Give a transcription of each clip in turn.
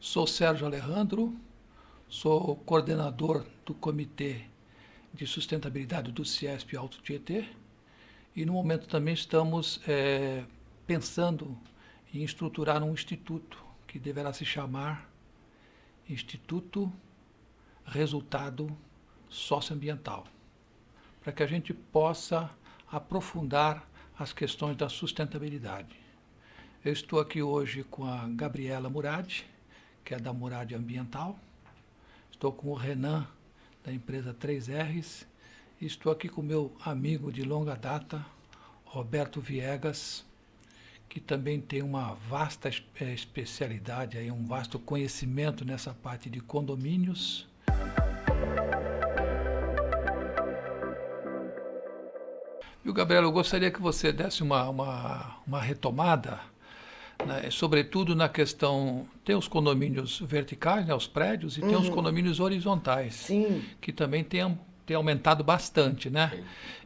Sou Sérgio Alejandro, sou coordenador do Comitê de Sustentabilidade do Ciesp Alto Tietê e no momento também estamos pensando em estruturar um instituto que deverá se chamar Instituto Resultado Socioambiental, para que a gente possa aprofundar as questões da sustentabilidade. Eu estou aqui hoje com a Gabriela Murad, que é da Murad Ambiental. Estou com o Renan, da empresa 3Rs. E estou aqui com o meu amigo de longa data, Roberto Viegas, que também tem uma vasta especialidade, aí, um vasto conhecimento nessa parte de condomínios. E, Gabriela, eu gostaria que você desse uma retomada, né, sobretudo na questão, tem os condomínios verticais, né, os prédios, e tem os condomínios horizontais, Sim, que também tem aumentado bastante, né?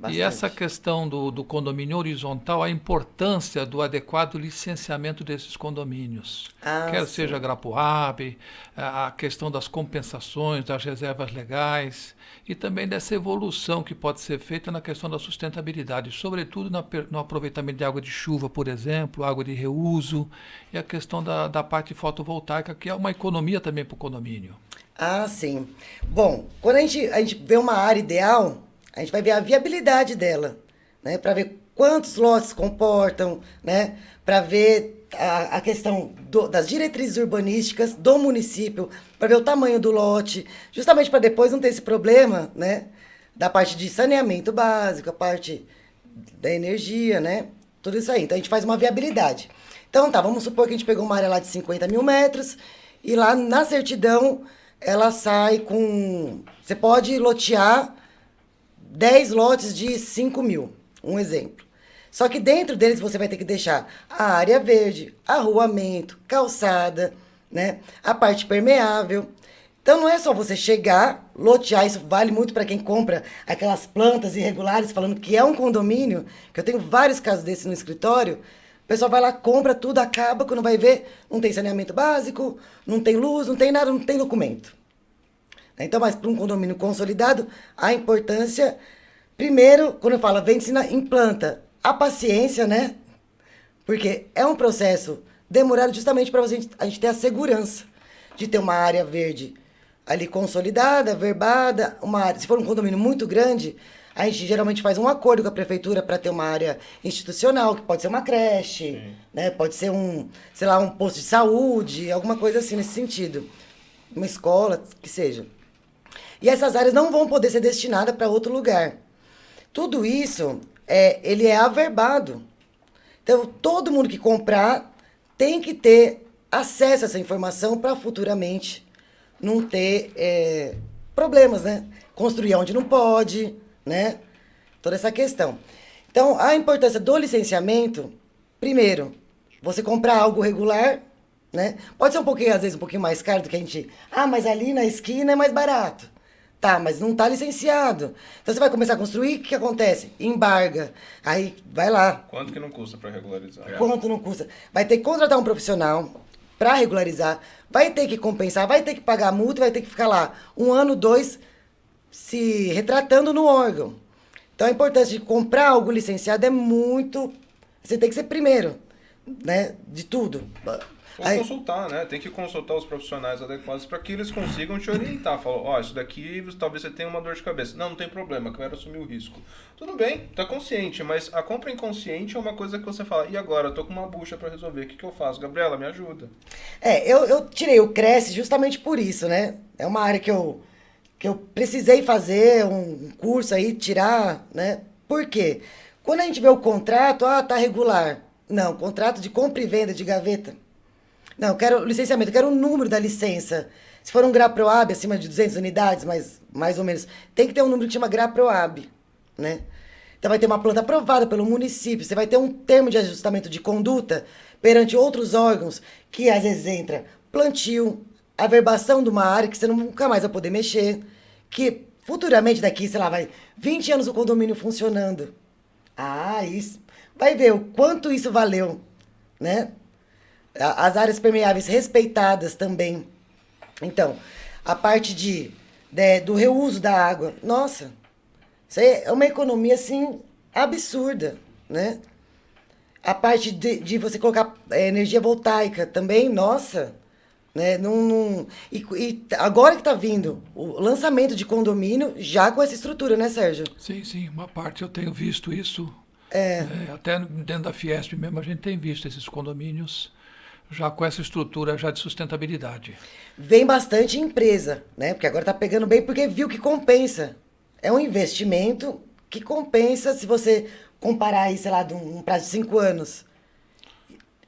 E essa bastante. questão do condomínio horizontal, a importância do adequado licenciamento desses condomínios, Ah, quer seja sim. Grapuab, a questão das compensações, das reservas legais, e também dessa evolução que pode ser feita na questão da sustentabilidade, sobretudo no aproveitamento de água de chuva, por exemplo, água de reuso, e a questão da parte fotovoltaica, que é uma economia também para o condomínio. Ah, sim. Bom, quando a gente vê uma área ideal, a gente vai ver a viabilidade dela, né? Para ver quantos lotes comportam, né? Para ver a questão das diretrizes urbanísticas do município, para ver o tamanho do lote, justamente para depois não ter esse problema, né? Da parte de saneamento básico, a parte da energia, né? Tudo isso aí. Então a gente faz uma viabilidade. Então tá, vamos supor que a gente pegou uma área lá de 50 mil metros e lá na certidão ela sai com. Você pode lotear 10 lotes de 5 mil, um exemplo. Só que dentro deles você vai ter que deixar a área verde, arruamento, calçada, né? A parte permeável. Então não é só você chegar, lotear, isso vale muito para quem compra aquelas plantas irregulares falando que é um condomínio, que eu tenho vários casos desses no escritório. O pessoal vai lá, compra tudo, acaba, quando vai ver, não tem saneamento básico, não tem luz, não tem nada, não tem documento. Então, mas para um condomínio consolidado, a importância, primeiro, quando eu falo vende-se em planta, a paciência, né? Porque é um processo demorado justamente para a gente ter a segurança de ter uma área verde ali consolidada, verbada, uma área, se for um condomínio muito grande, a gente geralmente faz um acordo com a prefeitura para ter uma área institucional, que pode ser uma creche, Sim. né? Pode ser um, sei lá, um posto de saúde, alguma coisa assim nesse sentido. Uma escola, que seja. E essas áreas não vão poder ser destinadas para outro lugar. Tudo isso, ele é averbado. Então, todo mundo que comprar tem que ter acesso a essa informação para futuramente não ter problemas, né? Construir onde não pode, né? Toda essa questão. Então, a importância do licenciamento, primeiro, você comprar algo regular, né? Pode ser um pouquinho, às vezes, um pouquinho mais caro do que a gente. Ah, mas ali na esquina é mais barato. Tá, mas não tá licenciado. Então você vai começar a construir, o que acontece? Embarga. Aí vai lá. Quanto que não custa para regularizar? Quanto não custa? Vai ter que contratar um profissional para regularizar, vai ter que compensar, vai ter que pagar a multa, vai ter que ficar lá um ano, dois, se retratando no órgão. Então a importância de comprar algo licenciado é muito. Você tem que ser primeiro, né? De tudo. Ou Aí, consultar, né? Tem que consultar os profissionais adequados para que eles consigam te orientar. Falar, ó, isso daqui talvez você tenha uma dor de cabeça. Não, não tem problema, eu quero assumir o risco. Tudo bem, tá consciente, mas a compra inconsciente é uma coisa que você fala, e agora? Eu tô com uma bucha para resolver, o que que eu faço? Gabriela, me ajuda. eu tirei o Cresce justamente por isso, né? É uma área que eu precisei fazer um curso aí, tirar, né? Por quê? Quando a gente vê o contrato, tá regular. Não, contrato de compra e venda de gaveta. Não, eu quero licenciamento, eu quero o número da licença. Se for um GRAPROAB acima de 200 unidades, mais ou menos, tem que ter um número que chama GRAPROAB, né? Então vai ter uma planta aprovada pelo município, você vai ter um termo de ajustamento de conduta perante outros órgãos que às vezes entra plantio, averbação de uma área que você nunca mais vai poder mexer, que futuramente daqui, sei lá, vai 20 anos o condomínio funcionando. Ah, isso. Vai ver o quanto isso valeu, né? As áreas permeáveis respeitadas também. Então, a parte do reuso da água. Nossa, isso aí é uma economia, assim, absurda, né? A parte de você colocar energia voltaica também, nossa, né? E agora que está vindo o lançamento de condomínio já com essa estrutura, né, Sérgio? Sim, sim, uma parte eu tenho visto isso. Até dentro da Fiesp mesmo a gente tem visto esses condomínios já com essa estrutura já de sustentabilidade. Vem bastante empresa, né? Porque agora está pegando bem porque viu que compensa. É um investimento que compensa se você comparar aí, sei lá, de um prazo de 5 anos.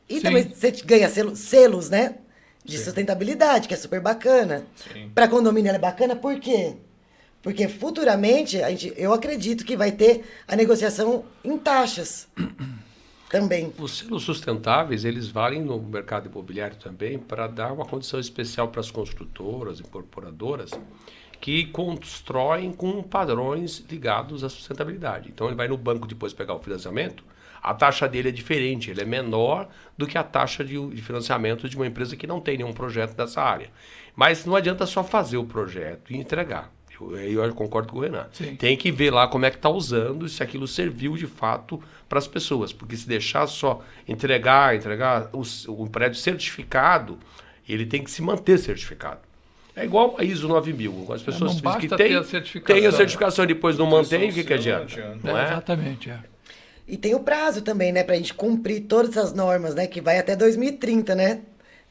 E Sim. também você ganha selos, né? De sustentabilidade, que é super bacana. Para condomínio ela é bacana, por quê? Porque futuramente eu acredito que vai ter a negociação em taxas também. Os selos sustentáveis, eles valem no mercado imobiliário também para dar uma condição especial para as construtoras, incorporadoras, que constroem com padrões ligados à sustentabilidade. Então ele vai no banco depois pegar o financiamento, a taxa dele é diferente, ele é menor do que a taxa de financiamento de uma empresa que não tem nenhum projeto dessa área. Mas não adianta só fazer o projeto e entregar. Eu concordo com o Renan. Sim. Tem que ver lá como é que está usando, se aquilo serviu de fato para as pessoas. Porque se deixar só entregar o prédio certificado, ele tem que se manter certificado. É igual a ISO 9000. As pessoas não que basta tem ter a certificação. tem a certificação e depois não mantém, o que adianta? Não é? Exatamente, E tem o prazo também, né? Pra gente cumprir todas essas normas, né? Que vai até 2030, né?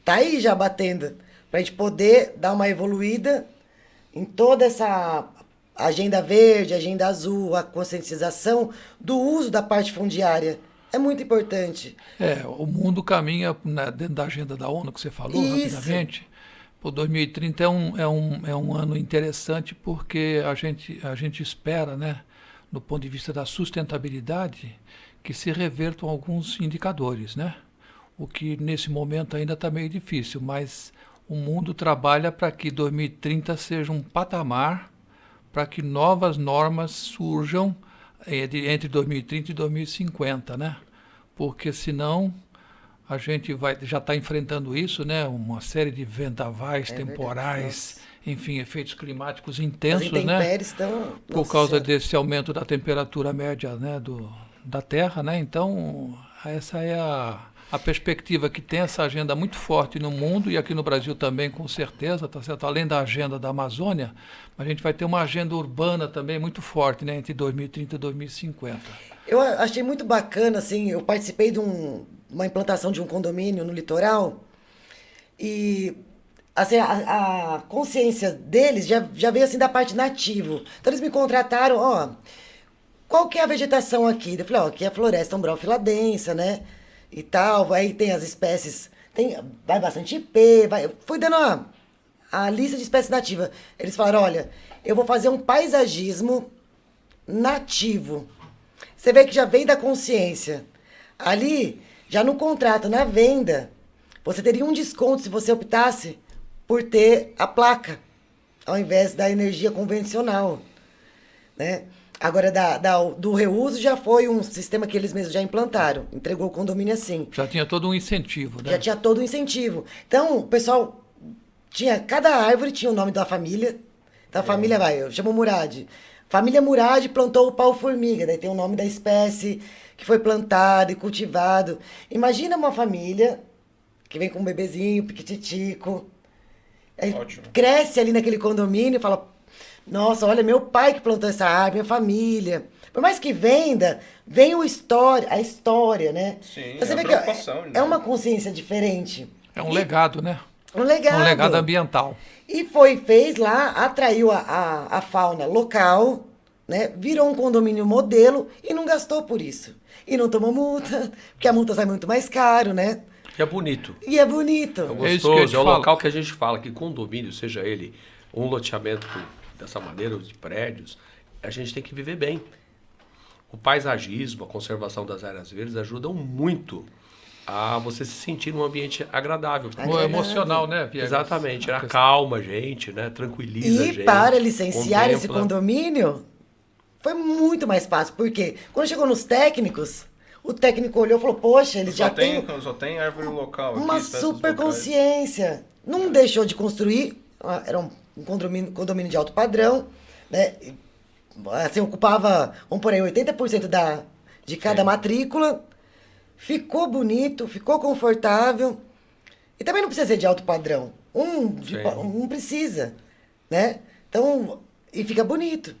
Tá aí já batendo. Pra gente poder dar uma evoluída em toda essa agenda verde, agenda azul, a conscientização do uso da parte fundiária. É muito importante. O mundo caminha, né, dentro da agenda da ONU que você falou Isso. rapidamente. O 2030 é um ano interessante porque a gente espera, né, do ponto de vista da sustentabilidade, que se revertam alguns indicadores, né? O que nesse momento ainda está meio difícil, mas o mundo trabalha para que 2030 seja um patamar para que novas normas surjam entre 2030 e 2050, né? Porque senão a gente já está enfrentando isso, né? Uma série de vendavais temporais, enfim, efeitos climáticos intensos, As intempéries estão... por causa desse aumento da temperatura média, né, da Terra, né? Então, essa é a perspectiva que tem essa agenda muito forte no mundo e aqui no Brasil também, com certeza, tá certo? Além da agenda da Amazônia, a gente vai ter uma agenda urbana também muito forte, né, entre 2030 e 2050. Eu achei muito bacana, assim, eu participei de uma implantação de um condomínio no litoral e assim, a consciência deles já veio assim da parte nativo. Então eles me contrataram, ó, qual que é a vegetação aqui? Eu falei, ó, aqui é a floresta umbral-filadensa, né? E tal, aí tem as espécies, vai bastante ipê, fui dando a lista de espécies nativas. Eles falaram, olha, eu vou fazer um paisagismo nativo. Você vê que já vem da consciência. Ali, já no contrato, na venda, você teria um desconto se você optasse por ter a placa, ao invés da energia convencional, né? Agora, do reuso já foi um sistema que eles mesmos já implantaram. Entregou o condomínio assim. Já tinha todo um incentivo, né? Já tinha todo um incentivo. Então, o pessoal cada árvore tinha o nome da família. Então, a família eu chamo Murad. Família Murad plantou o pau-formiga. Daí tem o nome da espécie que foi plantado e cultivado. Imagina uma família que vem com um bebezinho, piquititico. Aí cresce ali naquele condomínio e fala... Nossa, olha, meu pai que plantou essa árvore, minha família. Por mais que venda, vem a história, né? Sim, então, você vê que é uma consciência diferente. É um legado, né? Um legado. Um legado ambiental. E fez lá, atraiu a fauna local, né? Virou um condomínio modelo e não gastou por isso. E não tomou multa, porque a multa sai muito mais caro, né? E é bonito. E é bonito. É gostoso, é o local que a gente fala que condomínio, seja ele um loteamento dessa maneira, de prédios, a gente tem que viver bem. O paisagismo, a conservação das áreas verdes ajudam muito a você se sentir num ambiente agradável. Emocional, né, Viegas? Exatamente, acalma a gente, né? Tranquiliza a gente. E para licenciar esse contempla. condomínio, foi muito mais fácil, porque quando chegou nos técnicos, O técnico olhou e falou, poxa, eles já têm Só tem árvore local aqui, uma espécies super locais. consciência. Não deixou de construir, era um condomínio de alto padrão, né? Assim, ocupava, vamos por aí, 80% de cada matrícula. Ficou bonito, ficou confortável. E também não precisa ser de alto padrão. Um precisa, né? Então, e fica bonito.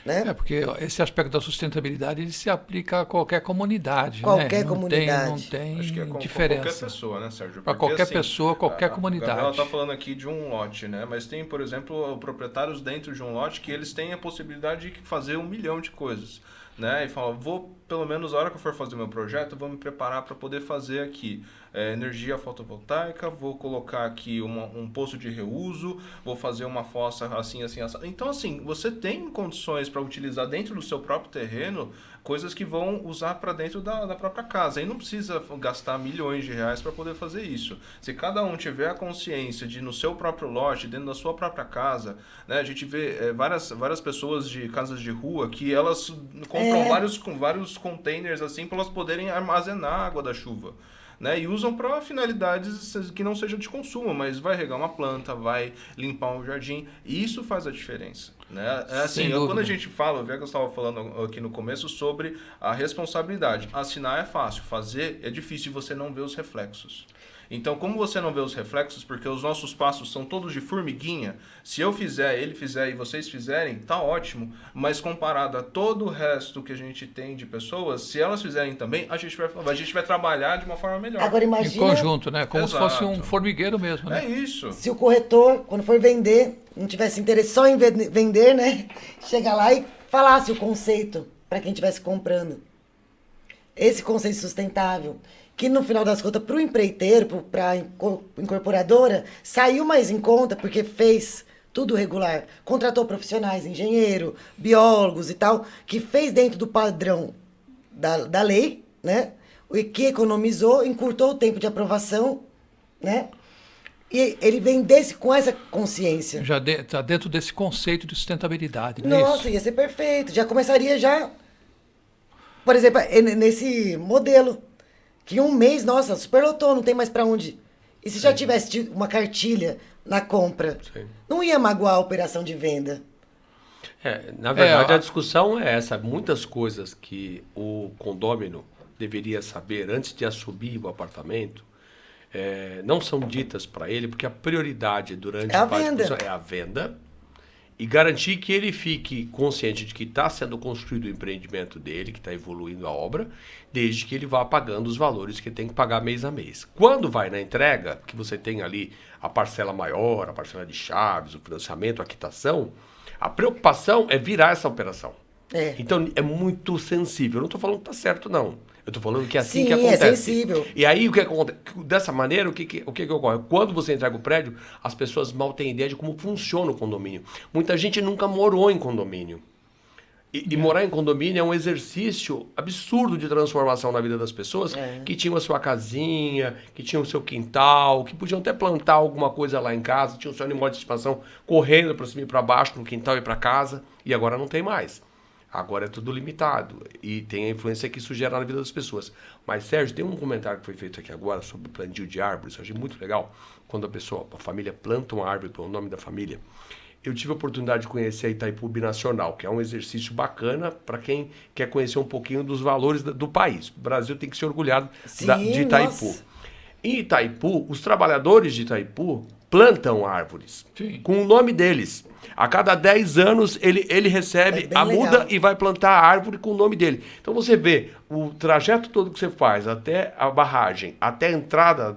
Né? Porque esse aspecto da sustentabilidade ele se aplica a qualquer comunidade. Qualquer né? comunidade. Não tem Acho que é com diferença. qualquer pessoa, né, Sérgio? Para Porque, qualquer assim, pessoa, qualquer a comunidade. Gabriela está falando aqui de um lote, né? Mas tem, por exemplo, proprietários dentro de um lote que eles têm a possibilidade de fazer 1 milhão de coisas. Né? E fala, vou, pelo menos, a hora que eu for fazer meu projeto, vou me preparar para poder fazer aqui energia fotovoltaica, vou colocar aqui um poço de reuso, vou fazer uma fossa assim, assim, assim. Então, assim, você tem condições para utilizar dentro do seu próprio terreno coisas que vão usar para dentro da própria casa. E não precisa gastar milhões de reais para poder fazer isso. Se cada um tiver a consciência de, no seu próprio lote, dentro da sua própria casa, né, a gente vê várias pessoas de casas de rua que elas compram vários containers assim para elas poderem armazenar a água da chuva. Né, e usam para finalidades que não sejam de consumo, mas vai regar uma planta, vai limpar um jardim, e isso faz a diferença. Né? Assim, quando a gente fala, o Viegas estava falando aqui no começo sobre a responsabilidade. Assinar é fácil, fazer é difícil e você não vê os reflexos. Então, como você não vê os reflexos, porque os nossos passos são todos de formiguinha, se eu fizer, ele fizer e vocês fizerem, tá ótimo. Mas comparado a todo o resto que a gente tem de pessoas, se elas fizerem também, a gente vai trabalhar de uma forma melhor. Agora imagina... Em conjunto, né? Como Exato. se fosse um formigueiro mesmo, né? É isso. Se o corretor, quando for vender, não tivesse interesse só em vender, né? Chega lá e falasse o conceito para quem estivesse comprando. Esse conceito sustentável, que no final das contas, para o empreiteiro, para a incorporadora, saiu mais em conta porque fez tudo regular. Contratou profissionais, engenheiro, biólogos e tal, que fez dentro do padrão da lei, né? O que economizou, encurtou o tempo de aprovação, né? E ele vem com essa consciência. Já está dentro desse conceito de sustentabilidade, não é Nossa, isso? ia ser perfeito. Já começaria por exemplo, nesse modelo. Que em um mês, nossa, superlotou, não tem mais para onde. E se já tivesse uma cartilha na compra, não ia magoar a operação de venda. Na verdade, a discussão é essa. Muitas coisas que o condômino deveria saber antes de assumir o apartamento não são ditas para ele, porque a prioridade durante a discussão é a venda e garantir que ele fique consciente de que está sendo construído o empreendimento dele, que está evoluindo a obra, desde que ele vá pagando os valores que tem que pagar mês a mês. Quando vai na entrega, que você tem ali a parcela maior, a parcela de chaves, o financiamento, a quitação, a preocupação é virar essa operação. Então é muito sensível. Eu não estou falando que está certo, não. Eu estou falando que é assim que acontece. É sensível. E aí, o que acontece? Dessa maneira, o que ocorre? Quando você entrega o prédio, as pessoas mal têm ideia de como funciona o condomínio. Muita gente nunca morou em condomínio. E morar em condomínio é um exercício absurdo de transformação na vida das pessoas que tinham a sua casinha, que tinham o seu quintal, que podiam até plantar alguma coisa lá em casa, tinham o seu animal de estimação correndo para cima e para baixo no quintal e para casa, e agora não tem mais. Agora é tudo limitado e tem a influência que isso gera na vida das pessoas. Mas, Sérgio, tem um comentário que foi feito aqui agora sobre o plantio de árvores. Eu achei muito legal. Quando a família planta uma árvore pelo nome da família. Eu tive a oportunidade de conhecer a Itaipu Binacional, que é um exercício bacana para quem quer conhecer um pouquinho dos valores do país. O Brasil tem que se orgulhar de Itaipu. Nossa. Em Itaipu, os trabalhadores de Itaipu plantam árvores com o nome deles. A cada 10 anos ele recebe a muda legal. E vai plantar a árvore com o nome dele. Então você vê o trajeto todo que você faz até a barragem, até a entrada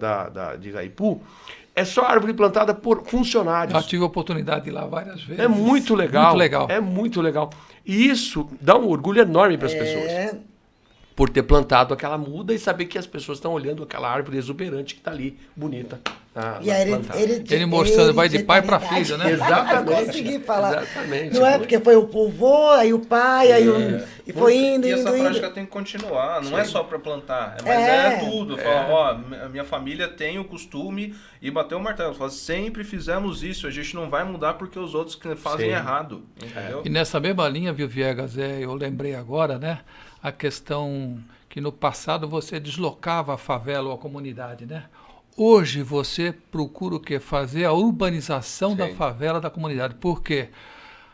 de Itaipu, é só árvore plantada por funcionários. Já tive a oportunidade de ir lá várias vezes. É muito legal. Muito legal. É muito legal. E isso dá um orgulho enorme para as pessoas. Por ter plantado aquela muda e saber que as pessoas estão olhando aquela árvore exuberante que está ali, bonita. E aí ele mostrando, vai de pai para filho, né? Exatamente. Eu consegui falar. Exatamente. Não é porque foi o vô, aí o pai, aí e foi indo, e essa indo. prática tem que continuar, não é só para plantar, mas é tudo. Fala, a minha família tem o costume e bateu o martelo. Fala, sempre fizemos isso, a gente não vai mudar porque os outros fazem errado. Entendeu? E nessa mesma linha, viu, Viegas, eu lembrei agora, né? A questão que no passado você deslocava a favela ou a comunidade, né? Hoje você procura o quê? Fazer a urbanização da Sim. favela, da comunidade. Por quê?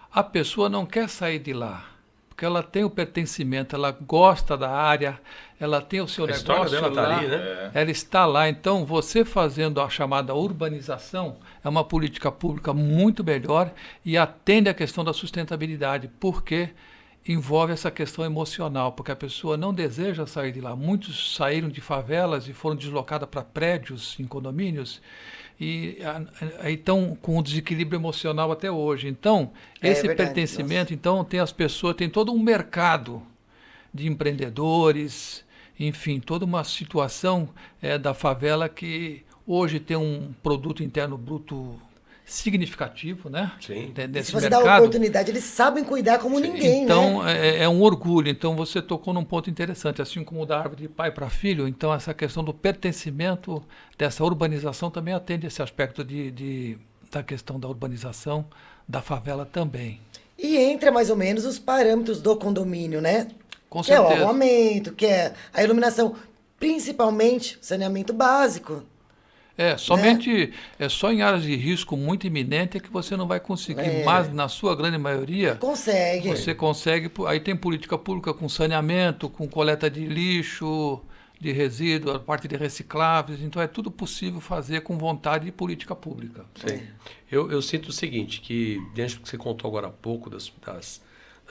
A pessoa não quer sair de lá, porque ela tem o pertencimento, ela gosta da área, ela tem o seu A história negócio dela tá lá, ali, né? ela está lá. Então, você fazendo a chamada urbanização é uma política pública muito melhor e atende à questão da sustentabilidade, porque envolve essa questão emocional, porque a pessoa não deseja sair de lá. Muitos saíram de favelas e foram deslocados para prédios em condomínios e estão com um desequilíbrio emocional até hoje. Então, esse verdade, pertencimento, então, tem as pessoas, tem todo um mercado de empreendedores, enfim, toda uma situação da favela que hoje tem um produto interno bruto significativo, né? Sim. Se Desse você dá a mercado. oportunidade, eles sabem cuidar como ninguém, né? Então, é um orgulho. Então, você tocou num ponto interessante, assim como o da árvore de pai para filho. Então, essa questão do pertencimento, dessa urbanização, também atende esse aspecto da questão da urbanização, da favela também. E entra mais ou menos os parâmetros do condomínio, né? Com Que é o certeza. arruamento, que é a iluminação, principalmente saneamento básico. Somente é só em áreas de risco muito iminente é que você não vai conseguir, mas na sua grande maioria Consegue. você consegue. Aí tem política pública com saneamento, com coleta de lixo, de resíduos, a parte de recicláveis, então é tudo possível fazer com vontade e política pública. Sim. Eu sinto o seguinte, que dentro do que você contou agora há pouco, das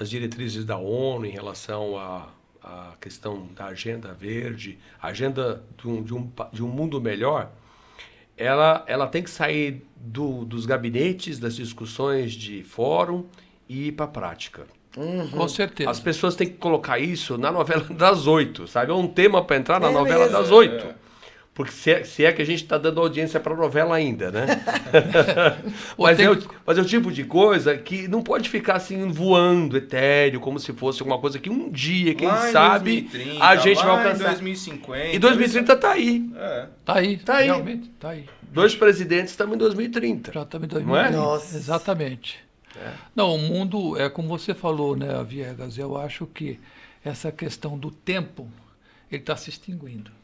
diretrizes da ONU em relação à questão da agenda verde, a agenda de um mundo melhor, ela tem que sair dos gabinetes, das discussões de fórum e ir para a prática. Com certeza. As pessoas têm que colocar isso na novela das 8, sabe? É um tema para entrar na É novela mesmo. das 8. Porque se é que a gente está dando audiência para a novela ainda, né? mas é o tipo de coisa que não pode ficar assim voando, etéreo, como se fosse alguma coisa que um dia, quem Lá em sabe, 2030, a gente vai lá alcançar. Em 2050. E 2030 está aí. Tá aí, Tá aí. realmente, tá aí. 2 presidentes estamos em 2030. Já estamos em Não é? 2030. Nossa. Exatamente. Não, o mundo, como você falou, né, Viegas, eu acho que essa questão do tempo, ele está se extinguindo.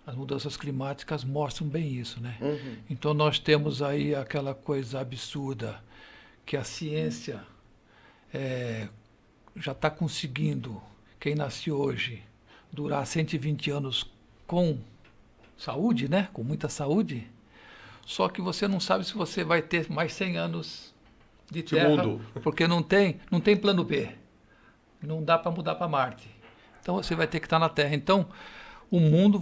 As mudanças climáticas mostram bem isso, né? Então nós temos aí aquela coisa absurda que a ciência já está conseguindo, quem nasce hoje, durar 120 anos com saúde, né? Com muita saúde. Só que você não sabe se você vai ter mais 100 anos de terra, mundo. porque não tem plano B. Não dá para mudar para Marte. Então você vai ter que estar na Terra. Então o mundo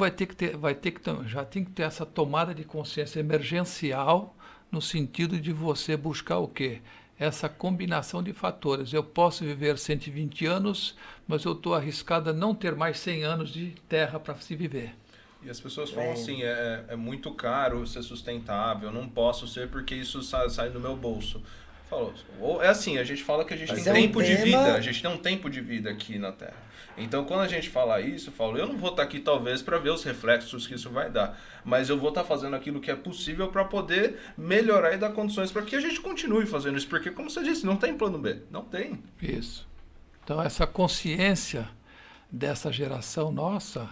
já tem que ter essa tomada de consciência emergencial no sentido de você buscar o quê? Essa combinação de fatores. Eu posso viver 120 anos, mas eu estou arriscado a não ter mais 100 anos de terra para se viver. E as pessoas falam assim, é muito caro ser sustentável, não posso ser porque isso sai do meu bolso. É assim, a gente fala que a gente tem tempo de vida, a gente tem um tempo de vida aqui na Terra. Então, quando a gente fala isso, eu falo, eu não vou estar aqui talvez para ver os reflexos que isso vai dar, mas eu vou estar fazendo aquilo que é possível para poder melhorar e dar condições para que a gente continue fazendo isso, porque, como você disse, não tem plano B, não tem. Isso. Então, essa consciência dessa geração nossa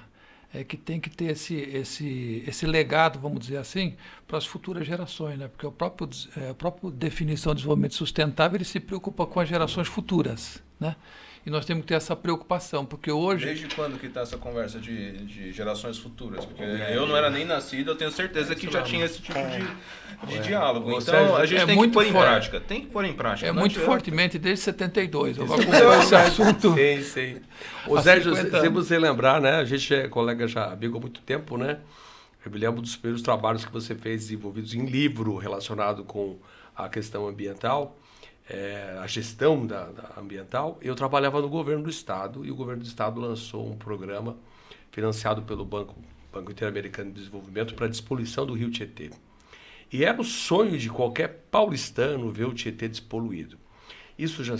é que tem que ter esse legado, vamos dizer assim, para as futuras gerações, né? Porque a própria definição de desenvolvimento sustentável ele se preocupa com as gerações futuras, né? E nós temos que ter essa preocupação, porque hoje... Desde quando que está essa conversa de gerações futuras? Porque eu não era nem nascido, eu tenho certeza que já tinha esse tipo de diálogo. Então, a gente tem que pôr em prática. Tem que pôr em prática. Muito fortemente, desde 72. Eu acompanho esse assunto. Sim. Ô Sérgio, se você lembrar, né? A gente é colega já amigo há muito tempo, né? Eu me lembro dos primeiros trabalhos que você fez desenvolvidos em livro relacionado com a questão ambiental. A gestão da ambiental. Eu trabalhava no governo do Estado e o governo do Estado lançou um programa financiado pelo Banco Interamericano de Desenvolvimento para a despoluição do rio Tietê. E era o sonho de qualquer paulistano ver o Tietê despoluído. Isso já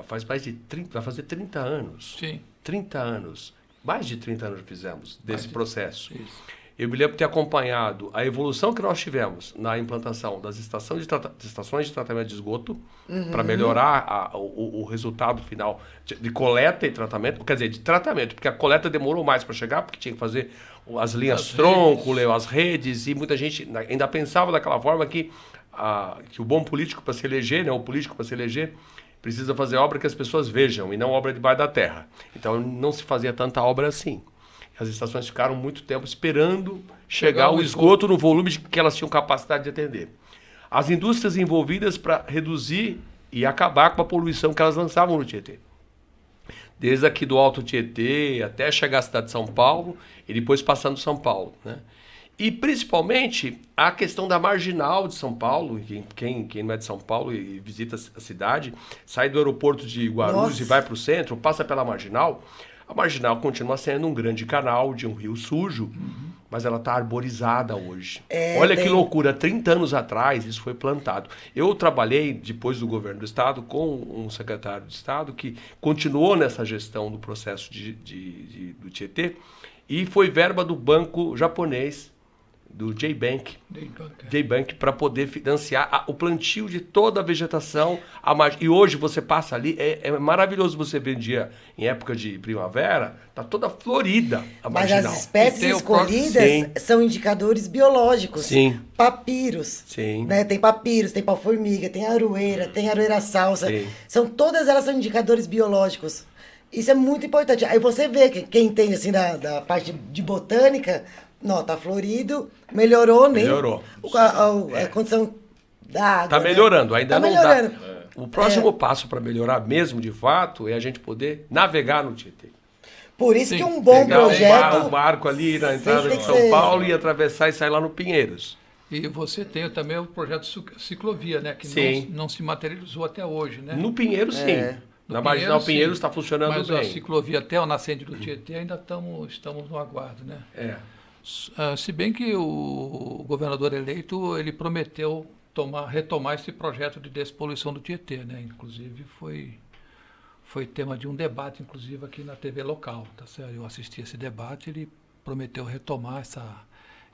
faz mais de 30, vai fazer 30 anos. Sim. 30 anos. Mais de 30 anos fizemos desse processo. Isso. Eu me lembro de ter acompanhado a evolução que nós tivemos na implantação das estações de tratamento de esgoto para melhorar o resultado final de coleta e tratamento, quer dizer, de tratamento, porque a coleta demorou mais para chegar, porque tinha que fazer as linhas tronco, as redes, e muita gente ainda pensava daquela forma que o bom político para se eleger, né, o político para se eleger, precisa fazer obra que as pessoas vejam e não obra debaixo da terra. Então não se fazia tanta obra assim. As estações ficaram muito tempo esperando chegar o esgoto no volume que elas tinham capacidade de atender. As indústrias envolvidas para reduzir e acabar com a poluição que elas lançavam no Tietê. Desde aqui do Alto Tietê até chegar à cidade de São Paulo e depois passando São Paulo, né? E principalmente a questão da marginal de São Paulo. Quem não é de São Paulo e visita a cidade, sai do aeroporto de Guarulhos e vai para o centro, passa pela marginal. A marginal continua sendo um grande canal de um rio sujo, mas ela está arborizada hoje. Olha que loucura, 30 anos atrás isso foi plantado. Eu trabalhei, depois do governo do estado, com um secretário de estado que continuou nessa gestão do processo do Tietê, e foi verba do banco japonês, do J-Bank, para poder financiar o plantio de toda a vegetação. E hoje você passa ali, é maravilhoso você ver em época de primavera, tá toda florida a marginal. Mas as espécies escolhidas são indicadores biológicos. Sim. Papiros. Sim. Né? Tem papiros, tem pau-formiga, tem aroeira, tem aroeira-salsa. Todas elas são indicadores biológicos. Isso é muito importante. Aí você vê que quem tem assim da parte de botânica, não, tá florido, melhorou. A condição da água. Tá melhorando, ainda não melhorando. Dá. O próximo passo para melhorar mesmo, de fato, é a gente poder navegar no Tietê. Por isso que um bom projeto... Um barco ali na entrada de São Paulo e atravessar e sair lá no Pinheiros. E você tem também o projeto ciclovia, né? Que não se materializou até hoje, né? No Pinheiros, sim. Na Marginal Pinheiros está funcionando mas bem. Mas a ciclovia até o nascente do Tietê ainda estamos no aguardo, né? Se bem que o governador eleito, ele prometeu retomar esse projeto de despoluição do Tietê, né? Inclusive foi tema de um debate, inclusive aqui na TV local, tá certo? Eu assisti esse debate, ele prometeu retomar essa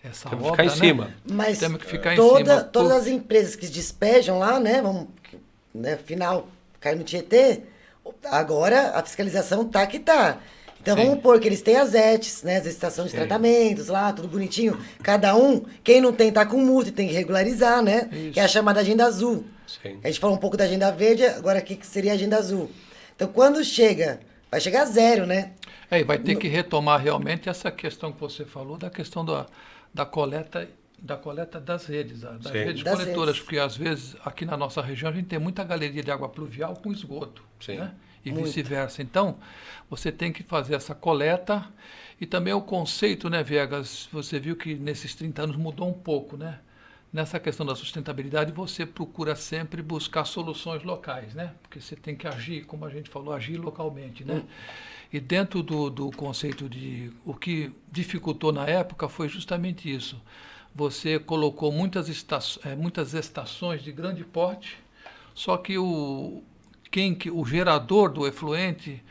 Temos obra, que ficar em cima. Mas temos que ficar em cima. Todas as empresas que despejam lá, né? Afinal, cai no Tietê, agora a fiscalização tá que tá. Então vamos supor que eles têm as ETs, né? As estações de tratamentos lá, tudo bonitinho. Cada um, quem não tem, tá com multa e tem que regularizar, né? Isso. Que é a chamada agenda azul. Sim. A gente falou um pouco da agenda verde, agora o que seria a agenda azul? Então quando vai chegar a zero, né? E vai ter que retomar realmente essa questão que você falou, da questão da coleta das redes, das redes coletoras, porque às vezes aqui na nossa região a gente tem muita galeria de água pluvial com esgoto, né? E vice-versa. Então, você tem que fazer essa coleta e também o conceito, né, Viegas? Você viu que nesses 30 anos mudou um pouco, né? Nessa questão da sustentabilidade, você procura sempre buscar soluções locais, né? Porque você tem que agir, como a gente falou, agir localmente, né? E dentro do conceito o que dificultou na época foi justamente isso. Você colocou muitas estações de grande porte, só que o gerador do efluente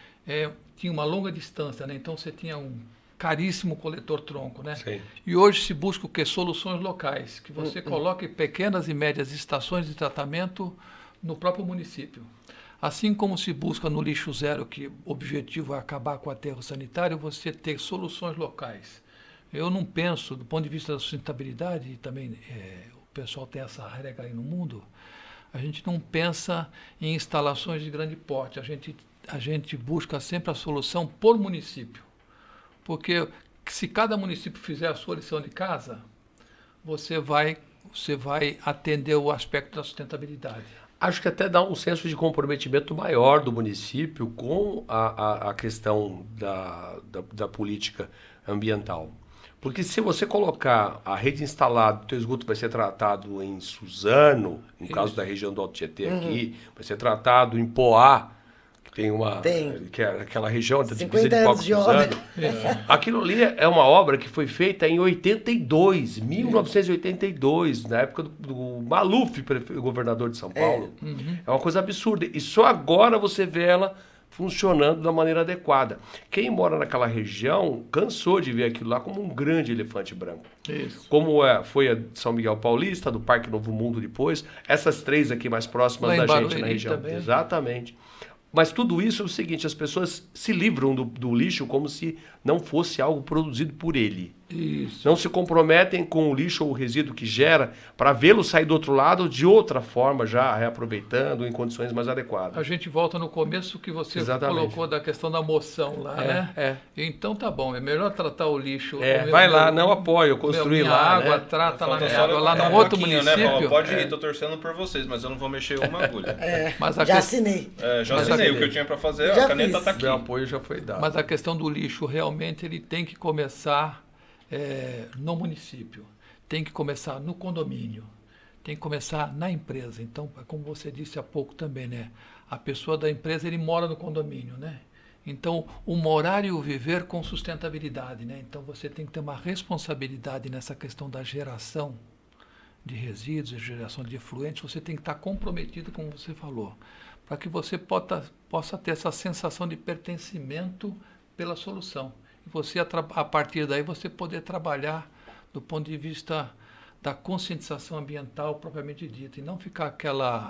tinha uma longa distância, né? Então você tinha um caríssimo coletor-tronco, né? Sim. E hoje se busca o quê? Soluções locais, que você coloque pequenas e médias estações de tratamento no próprio município. Assim como se busca no lixo zero, que o objetivo é acabar com o aterro sanitário, você ter soluções locais. Eu não penso, do ponto de vista da sustentabilidade, e também o pessoal tem essa regra aí no mundo, a gente não pensa em instalações de grande porte, a gente busca sempre a solução por município. Porque se cada município fizer a sua lição de casa, você vai atender o aspecto da sustentabilidade. Acho que até dá um senso de comprometimento maior do município com a questão da política ambiental. Porque se você colocar a rede instalada, o teu esgoto vai ser tratado em Suzano, no caso da região do Alto Tietê aqui, vai ser tratado em Poá, que é aquela região da divisa de Poá com Suzano. Aquilo ali é uma obra que foi feita em 1982, na época do Maluf, governador de São Paulo. É uma coisa absurda. E só agora você vê ela funcionando da maneira adequada. Quem mora naquela região cansou de ver aquilo lá como um grande elefante branco. Isso. Como foi a de São Miguel Paulista, do Parque Novo Mundo depois, essas 3 aqui mais próximas Lá em da gente Barueri na região. também. Exatamente. Mas tudo isso é o seguinte, as pessoas se livram do lixo como se não fosse algo produzido por ele. Isso. Não se comprometem com o lixo ou o resíduo que gera para vê-lo sair do outro lado de outra forma, já reaproveitando em condições mais adequadas. A gente volta no começo que você Exatamente. colocou da questão da moção lá, né? Então tá bom, é melhor tratar o lixo. Vai lá, não apoio, construir minha lá, água, né? trata lá, Falta minha só água, lá levantar no um outro pouquinho, né? município. Fala, pode ir, tô torcendo por vocês, mas eu não vou mexer uma agulha. Mas a Já que- assinei. Já Mas assinei a- o que eu tinha para fazer, Já a caneta fiz. tá aqui. Meu apoio já foi dado. Mas a questão do lixo, realmente, ele tem que começar no município, tem que começar no condomínio, tem que começar na empresa. Então, como você disse há pouco também, né? A pessoa da empresa, ele mora no condomínio, né? Então, o morar e o viver com sustentabilidade, né? Então, você tem que ter uma responsabilidade nessa questão da geração de resíduos, a geração de efluentes, você tem que estar comprometido, como você falou, para que você possa ter essa sensação de pertencimento pela solução. E você, a partir daí, você poder trabalhar do ponto de vista da conscientização ambiental propriamente dita, e não ficar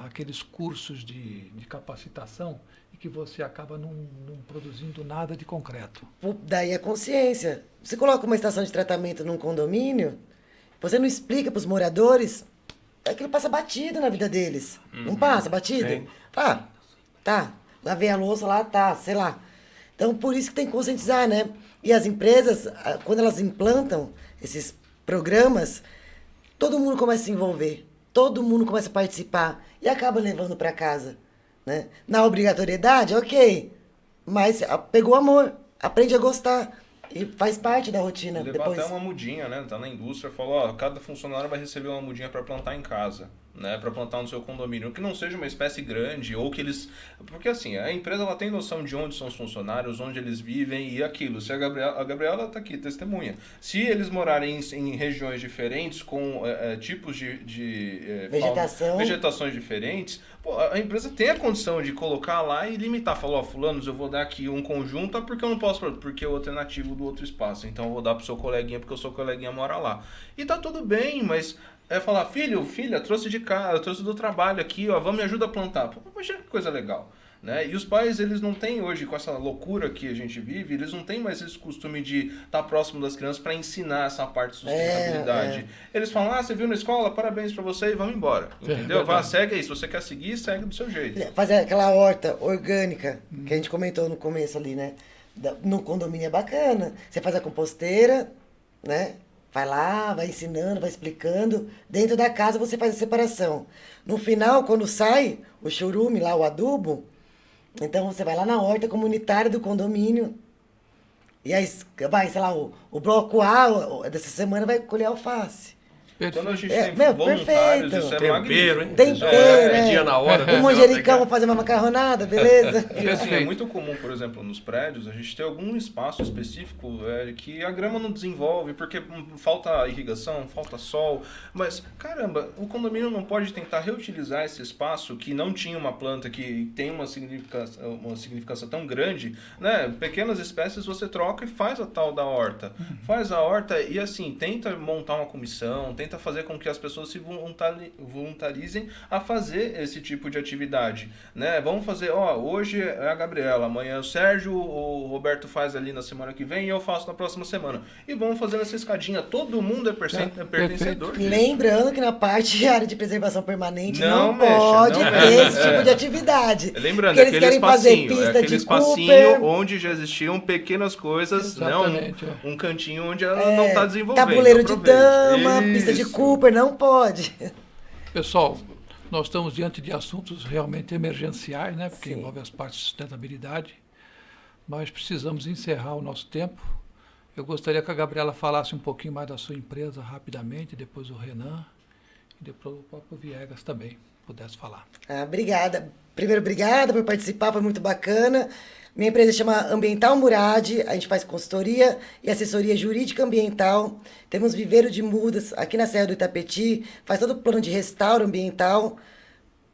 aqueles cursos de capacitação e que você acaba não produzindo nada de concreto. Daí a consciência. Você coloca uma estação de tratamento num condomínio, você não explica para os moradores, aquilo passa batido na vida deles. Não passa batido? Sim. Tá, lavei a louça lá, tá, sei lá. Então, por isso que tem que conscientizar, né? E as empresas, quando elas implantam esses programas, todo mundo começa a se envolver, todo mundo começa a participar e acaba levando para casa, né? Na obrigatoriedade, ok, mas pegou amor, aprende a gostar e faz parte da rotina Levar depois. até uma mudinha, né? Tá na indústria, falou, ó, cada funcionário vai receber uma mudinha para plantar em casa, né? Para plantar no seu condomínio, que não seja uma espécie grande ou que eles, porque assim, a empresa ela tem noção de onde são os funcionários, onde eles vivem e aquilo. Se a Gabriela tá aqui, testemunha. Se eles morarem em regiões diferentes com tipos de vegetações diferentes, pô, a empresa tem a condição de colocar lá e limitar, falou, ó, fulanos, eu vou dar aqui um conjunto, porque eu não posso, porque o outro é nativo do outro espaço, então eu vou dar pro seu coleguinha, porque o seu coleguinha mora lá. E tá tudo bem, mas falar, filha, trouxe de casa, trouxe do trabalho aqui, ó, vamos me ajudar a plantar. Pô, imagina que coisa legal. Né? E os pais, eles não têm hoje, com essa loucura que a gente vive, eles não têm mais esse costume de estar próximo das crianças para ensinar essa parte de sustentabilidade. Eles falam, você viu na escola, parabéns para você e vamos embora. Entendeu? Vá, segue aí. Se você quer seguir, segue do seu jeito. Fazer aquela horta orgânica que a gente comentou no começo ali, né? No condomínio é bacana. Você faz a composteira, né? Vai lá, vai ensinando, vai explicando. Dentro da casa você faz a separação. No final, quando sai o churume lá, o adubo, então você vai lá na horta comunitária do condomínio. E aí vai, sei lá, o bloco A dessa semana vai colher alface. Quando a gente É, tem meu, voluntários, perfeito. isso é Tempero, magnífico. hein? Tempero, Dia na hora. Um manjericão pra fazer uma macarronada, beleza? E assim, é Perfeito. muito comum, por exemplo, nos prédios, a gente ter algum espaço específico que a grama não desenvolve, porque falta irrigação, falta sol. Mas, caramba, o condomínio não pode tentar reutilizar esse espaço que não tinha uma planta que tem uma significância tão grande, né? Pequenas espécies você troca e faz a tal da horta. Faz a horta e, assim, tenta montar uma comissão, tenta fazer com que as pessoas se voluntarizem a fazer esse tipo de atividade, né? Vamos fazer, hoje é a Gabriela, amanhã o Sérgio, o Roberto faz ali na semana que vem e eu faço na próxima semana. E vamos fazendo essa escadinha. Todo mundo é pertencedor disso. Lembrando que na parte de área de preservação permanente Não não mexe, pode não ter mexe. esse tipo de atividade. Lembrando, Porque eles querem fazer é pista aquele de espacinho Cooper, onde já existiam pequenas coisas, Exatamente, não um cantinho onde ela não está desenvolvendo. tabuleiro de Aproveite. dama, pista de Isso. Cooper, não pode. Pessoal, nós estamos diante de assuntos realmente emergenciais, né? Porque Sim. envolve as partes de sustentabilidade. Mas precisamos encerrar o nosso tempo. Eu gostaria que a Gabriela falasse um pouquinho mais da sua empresa rapidamente, depois o Renan e depois o próprio Viegas também pudesse falar. Obrigada. Primeiro, obrigada por participar, foi muito bacana. Minha empresa chama Ambiental Murad, a gente faz consultoria e assessoria jurídica ambiental. Temos viveiro de mudas aqui na Serra do Itapetí, faz todo o plano de restauro ambiental,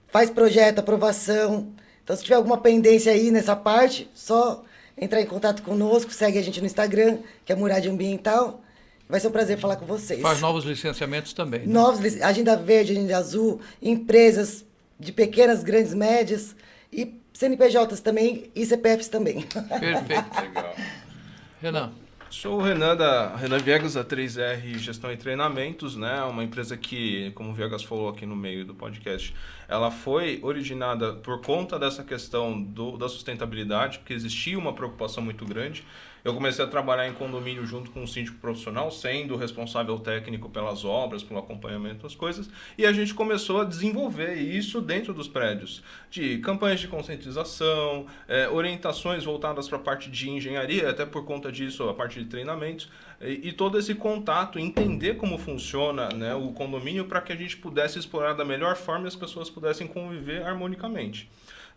faz projeto, aprovação, Então, se tiver alguma pendência aí nessa parte, só entrar em contato conosco, segue a gente no Instagram, que é Murad Ambiental. Vai ser um prazer falar com vocês. Faz novos licenciamentos também, né? Agenda verde, agenda azul, empresas de pequenas, grandes, médias, e CNPJs também, e CPFs também. Perfeito. Legal. Renan. Sou o Renan Viegas, da 3R Gestão e Treinamentos, né? Uma empresa que, como o Viegas falou aqui no meio do podcast, ela foi originada por conta dessa questão da sustentabilidade, porque existia uma preocupação muito grande. Eu comecei a trabalhar em condomínio junto com um síndico profissional, sendo o responsável técnico pelas obras, pelo acompanhamento das coisas, e a gente começou a desenvolver isso dentro dos prédios, de campanhas de conscientização, orientações voltadas para a parte de engenharia, até por conta disso, a parte de treinamentos, e todo esse contato, entender como funciona, né, o condomínio para que a gente pudesse explorar da melhor forma e as pessoas pudessem conviver harmonicamente.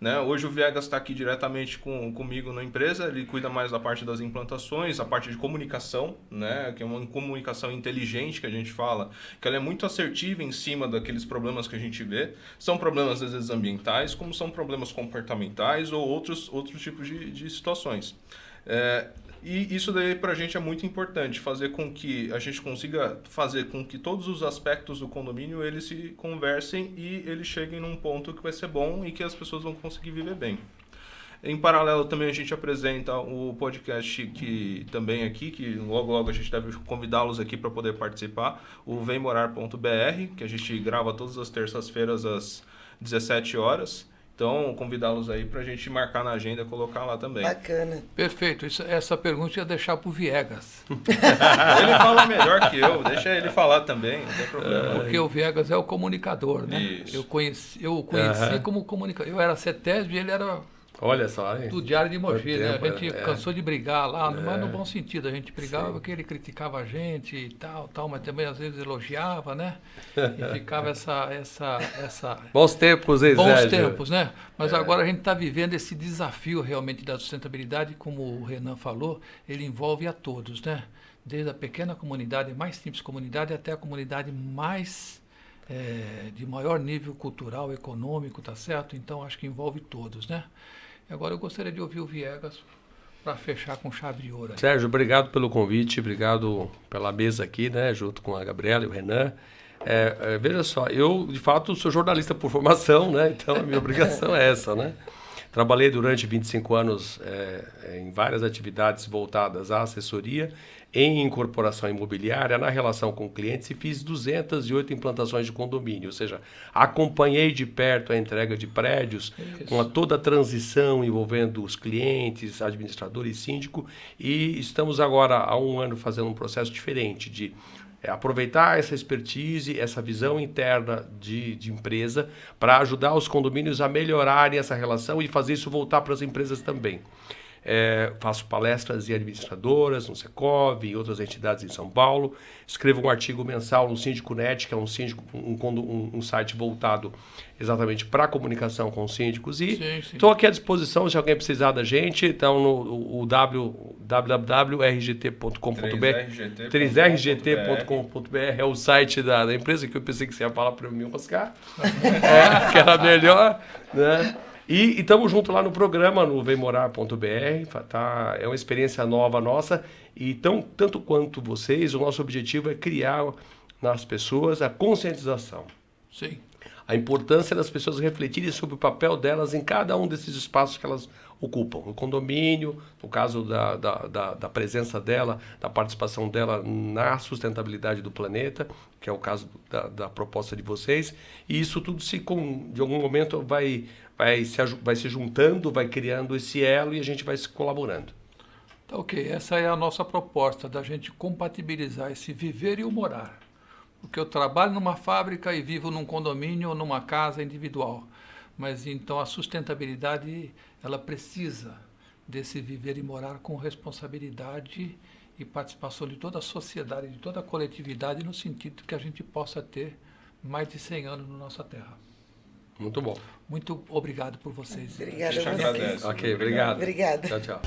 Né? Hoje o Viegas está aqui diretamente comigo na empresa, ele cuida mais da parte das implantações, a parte de comunicação, né? Que é uma comunicação inteligente que a gente fala, que ela é muito assertiva em cima daqueles problemas que a gente vê. São problemas às vezes ambientais, como são problemas comportamentais ou outros tipos de situações. E isso daí para a gente é muito importante, fazer com que a gente consiga fazer com que todos os aspectos do condomínio eles se conversem e eles cheguem num ponto que vai ser bom e que as pessoas vão conseguir viver bem. Em paralelo também a gente apresenta o podcast que também aqui, que logo a gente deve convidá-los aqui para poder participar, o vemmorar.br, que a gente grava todas as terças-feiras às 17 horas. Então, convidá-los aí para a gente marcar na agenda e colocar lá também. Bacana. Perfeito. Essa pergunta eu ia deixar para o Viegas. Ele fala melhor que eu, deixa ele falar também, não tem problema. Porque o Viegas é o comunicador, né? Isso. Eu conheci como comunicador. Eu era CETESB e ele era Olha só, hein? do Diário de Mogi, né? A Tempo, gente é. cansou de brigar lá, mas no bom sentido. A gente brigava porque ele criticava a gente e tal, mas também às vezes elogiava, né? E ficava essa Bons tempos, hein, bons Sérgio? tempos, né? Mas agora a gente está vivendo esse desafio realmente da sustentabilidade, como o Renan falou, ele envolve a todos, né? Desde a pequena comunidade, mais simples comunidade, até a comunidade mais de maior nível cultural, econômico, tá certo? Então acho que envolve todos, né? E agora eu gostaria de ouvir o Viegas para fechar com chave de ouro aí. Sérgio, obrigado pelo convite, obrigado pela mesa aqui, né, junto com a Gabriela e o Renan. Veja só, eu de fato sou jornalista por formação, né, então a minha obrigação é essa, né. Trabalhei durante 25 anos em várias atividades voltadas à assessoria, em incorporação imobiliária, na relação com clientes, e fiz 208 implantações de condomínio, ou seja, acompanhei de perto a entrega de prédios, com toda a transição envolvendo os clientes, administrador e síndico, e estamos agora há um ano fazendo um processo diferente de aproveitar essa expertise, essa visão interna de empresa para ajudar os condomínios a melhorarem essa relação e fazer isso voltar para as empresas também. Faço palestras em administradoras, no Secov, em outras entidades em São Paulo. Escrevo um artigo mensal no Síndico Net, que é um site voltado exatamente para a comunicação com os síndicos. E estou aqui à disposição se alguém precisar da gente. Então, no www.rgt.com.br 3rgt.com.br é o site da empresa, que eu pensei que você ia falar para mim, Oscar. Que era melhor, né? E estamos juntos lá no programa, no vemmorar.br, tá? É uma experiência nova nossa, e tanto quanto vocês, o nosso objetivo é criar nas pessoas a conscientização. Sim. A importância das pessoas refletirem sobre o papel delas em cada um desses espaços que elas ocupam. No condomínio, no caso da presença dela, da participação dela na sustentabilidade do planeta, que é o caso da proposta de vocês, e isso tudo de algum momento vai se juntando, vai criando esse elo e a gente vai se colaborando. Tá, ok. Essa é a nossa proposta, da gente compatibilizar esse viver e o morar. Porque eu trabalho numa fábrica e vivo num condomínio ou numa casa individual. Mas então a sustentabilidade, ela precisa desse viver e morar com responsabilidade e participação de toda a sociedade, de toda a coletividade, no sentido que a gente possa ter mais de 100 anos na nossa terra. Muito bom. Muito obrigado por vocês. Obrigada a vocês. Ok, obrigado. Obrigada. Tchau, tchau.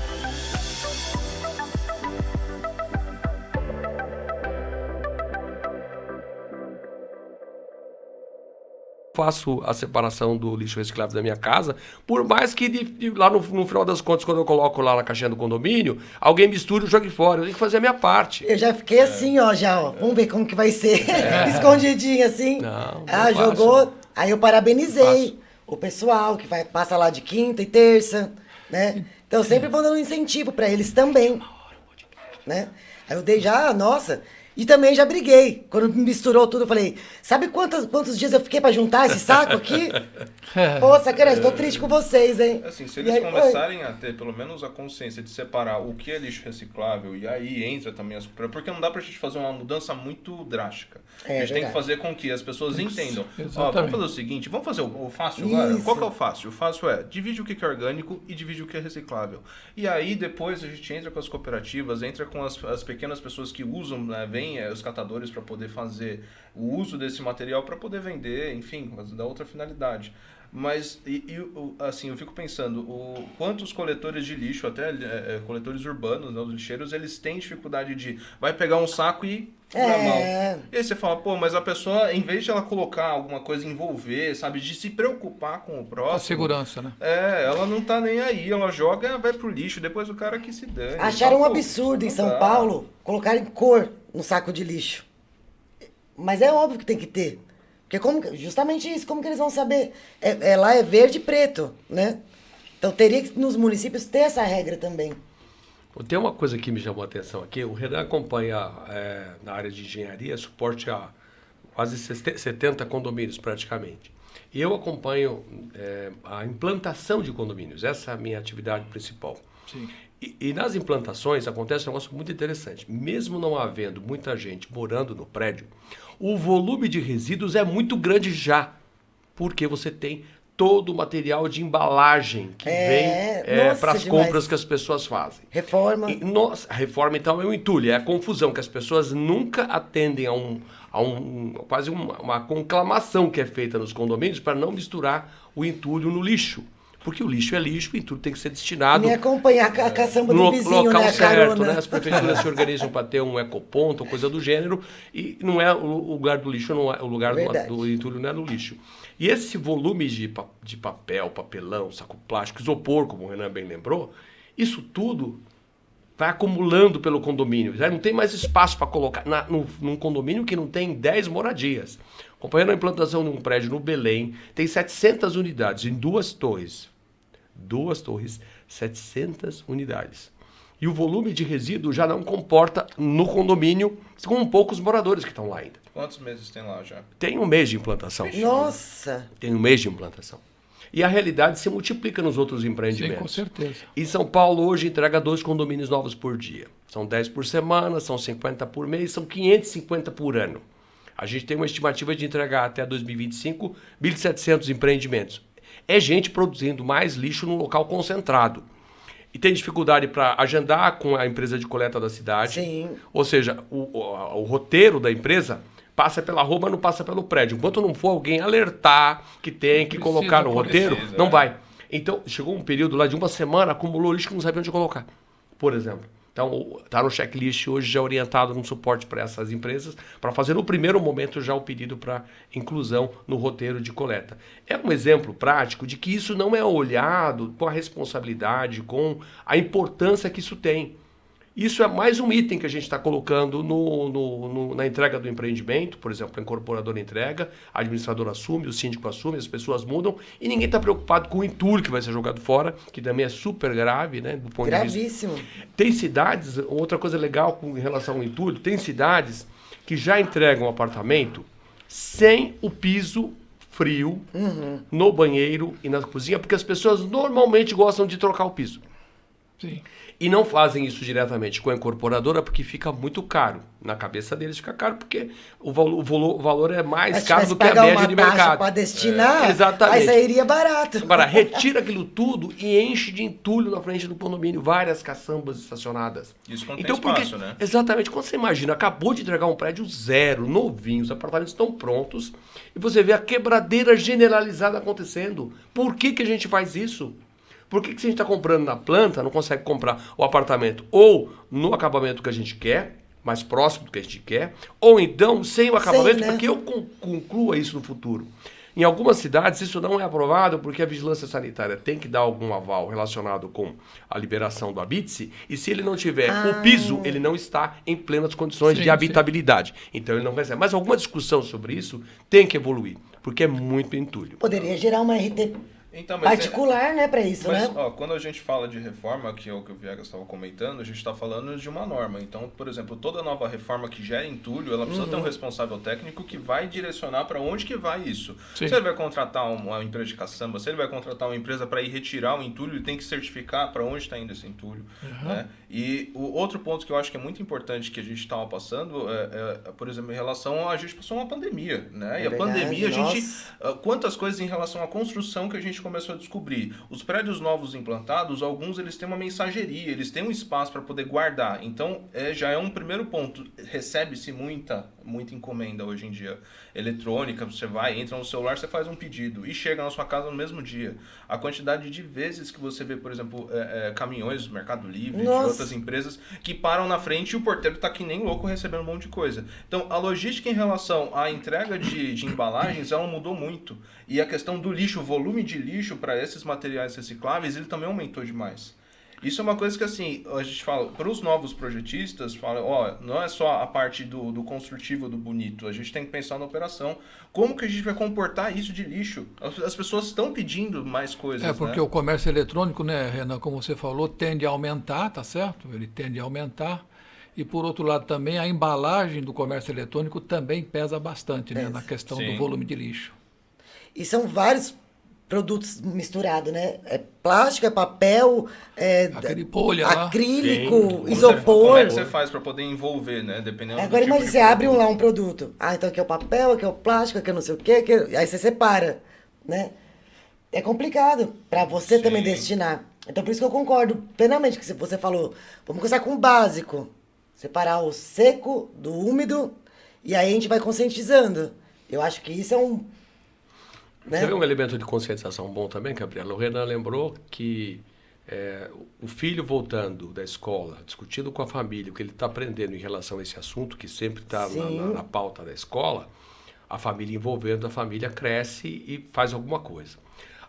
faço a separação do lixo reciclável da minha casa, por mais que lá no final das contas, quando eu coloco lá na caixinha do condomínio, alguém misture e jogue fora. Eu tenho que fazer a minha parte. Eu já fiquei assim, ó, já, ó. Vamos ver como que vai ser. Escondidinho, assim. Não Jogou. Aí eu parabenizei o pessoal que passa lá de quinta e terça, né? Então eu sempre vou dando um incentivo pra eles também, né? Aí eu dei já, nossa... E também já briguei. Quando misturou tudo, eu falei, sabe quantos dias eu fiquei pra juntar esse saco aqui? Pô, sacanagem, tô triste com vocês, hein? Assim, se eles começarem a ter pelo menos a consciência de separar o que é lixo reciclável, e aí entra também as... Porque não dá pra gente fazer uma mudança muito drástica. A gente tem que fazer com que as pessoas entendam. Ó, vamos fazer o seguinte, vamos fazer o fácil agora? Qual que é o fácil? O fácil é, divide o que é orgânico e divide o que é reciclável. E aí depois a gente entra com as cooperativas, entra com as pequenas pessoas que usam, né, vem os catadores para poder fazer o uso desse material para poder vender, enfim, da outra finalidade. Mas, assim, eu fico pensando, quantos coletores de lixo, até coletores urbanos, né, os lixeiros, eles têm dificuldade de... Vai pegar um saco e... na mão. E aí você fala, pô, mas a pessoa, em vez de ela colocar alguma coisa, envolver, sabe, de se preocupar com o próximo... A segurança, né? Ela não tá nem aí, ela joga, vai pro lixo, depois o cara que se dane. Acharam um absurdo em São Paulo colocarem cor no saco de lixo. Mas é óbvio que tem que ter. Porque justamente isso, como que eles vão saber? Lá é verde e preto, né? Então teria que nos municípios ter essa regra também. Tem uma coisa que me chamou a atenção aqui. O Renan acompanha na área de engenharia, suporte a quase 70 condomínios praticamente. E eu acompanho a implantação de condomínios. Essa é a minha atividade principal. Sim. E nas implantações acontece um negócio muito interessante. Mesmo não havendo muita gente morando no prédio, o volume de resíduos é muito grande já. Porque você tem todo o material de embalagem que vem para as compras que as pessoas fazem. Reforma. A reforma, então, é um entulho, é a confusão, que as pessoas nunca atendem a quase uma conclamação que é feita nos condomínios para não misturar o entulho no lixo. Porque o lixo é lixo, o entulho tem que ser destinado... Nem acompanhar a caçamba do vizinho, local né? certo, né? As prefeituras se organizam para ter um ecoponto ou coisa do gênero, e não é o lugar do lixo, não é o lugar do entulho não é no lixo. E esse volume de papel, papelão, saco plástico, isopor, como o Renan bem lembrou, isso tudo vai acumulando pelo condomínio. Já não tem mais espaço para colocar num condomínio que não tem 10 moradias. Acompanhando a implantação de um prédio no Belém, tem 700 unidades em 2 torres. 2 torres, 700 unidades. E o volume de resíduo já não comporta no condomínio com poucos moradores que estão lá ainda. Quantos meses tem lá já? Tem 1 mês de implantação. Nossa! Tem 1 mês de implantação. E a realidade se multiplica nos outros empreendimentos. Sim, com certeza. E São Paulo hoje entrega 2 condomínios novos por dia. São 10 por semana, são 50 por mês, são 550 por ano. A gente tem uma estimativa de entregar até 2025 1.700 empreendimentos. É gente produzindo mais lixo num local concentrado. E tem dificuldade para agendar com a empresa de coleta da cidade. Sim. Ou seja, o roteiro da empresa passa pela rua, mas não passa pelo prédio. Enquanto não for alguém alertar que tem que colocar no roteiro, não vai. Então, chegou um período lá de 1 semana, acumulou lixo que não sabia onde colocar, por exemplo. Então, está no checklist hoje já orientado no suporte para essas empresas, para fazer no primeiro momento já o pedido para inclusão no roteiro de coleta. É um exemplo prático de que isso não é olhado com a responsabilidade, com a importância que isso tem. Isso é mais um item que a gente está colocando na entrega do empreendimento, por exemplo, a incorporadora entrega, a administradora assume, o síndico assume, as pessoas mudam e ninguém está preocupado com o entulho que vai ser jogado fora, que também é super grave, né? Do ponto Gravíssimo. de vista. Tem cidades, outra coisa legal em relação ao entulho, tem cidades que já entregam o apartamento sem o piso frio no banheiro e na cozinha, porque as pessoas normalmente gostam de trocar o piso. Sim. E não fazem isso diretamente com a incorporadora porque fica muito caro. Na cabeça deles fica caro porque o valor é mais caro do que a média de mercado. Para destinar, exatamente. Aí sairia barato. Agora, retira aquilo tudo e enche de entulho na frente do condomínio, várias caçambas estacionadas. Isso quando tem espaço, né? Exatamente. Quando você imagina, acabou de entregar um prédio zero, novinho, os apartamentos estão prontos, e você vê a quebradeira generalizada acontecendo. Por que a gente faz isso? Por que se a gente está comprando na planta, não consegue comprar o apartamento ou no acabamento que a gente quer, mais próximo do que a gente quer, ou então sem o acabamento, né? para que eu conclua isso no futuro. Em algumas cidades isso não é aprovado porque a vigilância sanitária tem que dar algum aval relacionado com a liberação do habite-se, e se ele não tiver o piso, ele não está em plenas condições de habitabilidade. Então ele não recebe. Mas alguma discussão sobre isso tem que evoluir, porque é muito entulho. Poderia gerar uma RT Então, mas particular, né, para isso, Mas, né? ó, quando a gente fala de reforma, que é o que o Viegas estava comentando, a gente está falando de uma norma. Então, por exemplo, toda nova reforma que gera entulho, ela precisa ter um responsável técnico que vai direcionar para onde que vai isso. Sim. Se ele vai contratar uma empresa de caçamba, se ele vai contratar uma empresa para ir retirar o entulho, ele tem que certificar para onde está indo esse entulho. Né? E o outro ponto que eu acho que é muito importante que a gente estava passando, por exemplo, em relação a gente passou uma pandemia, né? E a pandemia, a gente... Quantas coisas em relação à construção que a gente começou a descobrir. Os prédios novos implantados, alguns eles têm uma mensageria, eles têm um espaço para poder guardar. Então, já é um primeiro ponto. Recebe-se muita encomenda hoje em dia eletrônica. Você vai, entra no celular, você faz um pedido e chega na sua casa no mesmo dia. A quantidade de vezes que você vê, por exemplo, caminhões do Mercado Livre, de outras empresas, que param na frente e o porteiro está que nem louco recebendo um monte de coisa. Então, a logística em relação à entrega de embalagens, ela mudou muito. E a questão do lixo, o volume de lixo para esses materiais recicláveis, ele também aumentou demais. Isso é uma coisa que, assim, a gente fala, para os novos projetistas, fala, ó, não é só a parte do construtivo, do bonito, a gente tem que pensar na operação. Como que a gente vai comportar isso de lixo? As pessoas estão pedindo mais coisas, porque né? o comércio eletrônico, né, Renan, como você falou, tende a aumentar, tá certo? Ele tende a aumentar. E, por outro lado, também a embalagem do comércio eletrônico também pesa bastante, né, na questão do volume de lixo. E são vários produtos misturados, né? É plástico, é papel, Acrílico, acrílico, Como isopor. é que você faz para poder envolver, né? Dependendo Agora do tipo imagina, de você abre produto. lá um produto. Ah, então aqui é o papel, aqui é o plástico, aqui é não sei o quê. Aí você separa, né? É complicado para você também destinar. Então por isso que eu concordo plenamente com o que você falou. Vamos começar com o básico. Separar o seco do úmido e aí a gente vai conscientizando. Eu acho que isso é um... né? Você vê um elemento de conscientização bom também, Gabriela? O Renan lembrou que o filho voltando da escola, discutindo com a família o que ele está aprendendo em relação a esse assunto, que sempre está na pauta da escola, a família envolvendo, a família cresce e faz alguma coisa.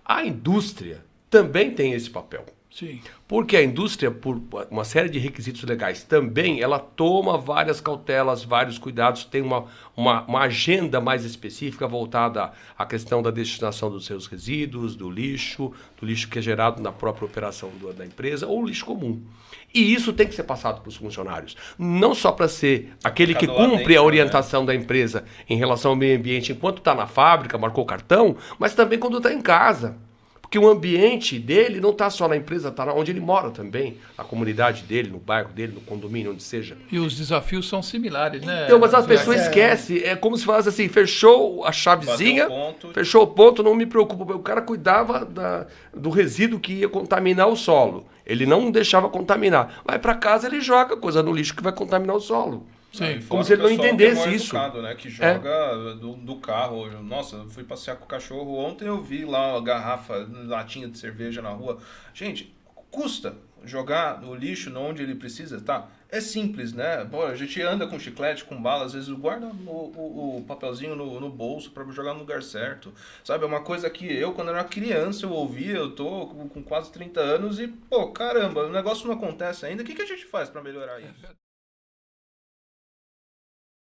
A indústria também tem esse papel. Sim. Porque a indústria, por uma série de requisitos legais também, ela toma várias cautelas, vários cuidados, tem uma agenda mais específica voltada à questão da destinação dos seus resíduos, do lixo que é gerado na própria operação da empresa, ou lixo comum. E isso tem que ser passado para os funcionários. Não só para ser aquele que cumpre a orientação da empresa em relação ao meio ambiente enquanto está na fábrica, marcou o cartão, mas também quando está em casa. Porque o ambiente dele não está só na empresa, está onde ele mora também, na comunidade dele, no bairro dele, no condomínio, onde seja. E os desafios são similares, né? Então, mas a pessoa esquece, é como se falasse assim, fechou a chavezinha, fechou o ponto, não me preocupa. O cara cuidava do resíduo que ia contaminar o solo. Ele não deixava contaminar. Vai para casa, ele joga coisa no lixo que vai contaminar o solo. Sim. Como se ele não entendesse que é isso. educado, né? Que joga do carro. Nossa, eu fui passear com o cachorro ontem, eu vi lá a garrafa, latinha de cerveja na rua. Gente, custa jogar no lixo onde ele precisa, tá? É simples, né? Pô, a gente anda com chiclete, com bala, às vezes guarda o papelzinho no bolso para jogar no lugar certo. Sabe, é uma coisa que eu, quando era criança, eu ouvia, eu tô com quase 30 anos e, pô, caramba, o negócio não acontece ainda. O que a gente faz para melhorar isso?